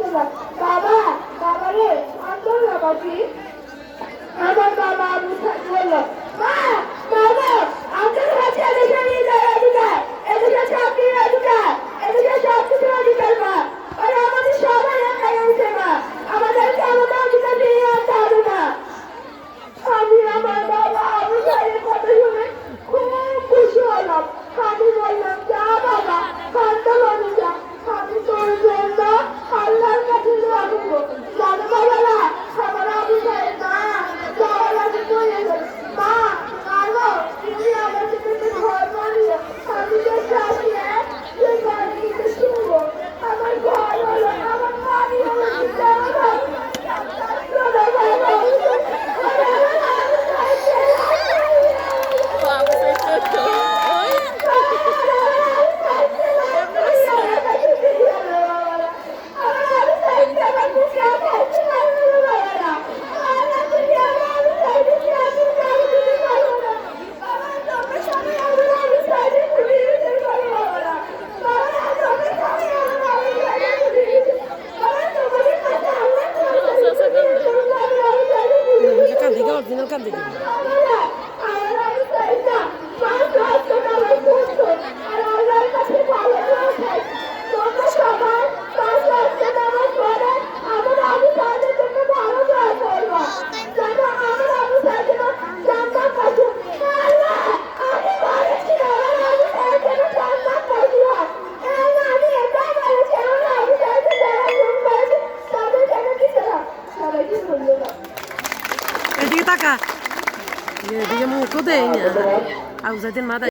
বাবা বাবা রে আন্দোলন বাবাজি আমার বাবা আমি বলল মা বাবা আমাদের কাছে এদিকে নিয়ে যায় এদিকে চাকরি অধিকার এদিকে সব কিছু অধিকার মা আর আমাদের সবাই একাই আছে মা আমাদেরকে আমাদের অধিকার দিয়ে আনতে হবে না আমি আমার বাবা আমি ভাইয়ের কথা শুনে খুব খুশি হলাম আমি বললাম যা বাবা কান্তা বলে যা আমি তোর জন্য আল্লাহর কাছে দোয়া করবো জানো বাবারা আমার আমি ভাইয়ের মা যাওয়ার আগে চলে গেল মা মাগো তুমি আমার সাথে ঘর বানিয়ে আমি যে চাকরি সেই বাড়ি থেকে শুনবো আমার ঘর হলো আমার বাড়ি হলো এদিকে তাকা এদিকে মুখ দেয় না আউজাদের মাথা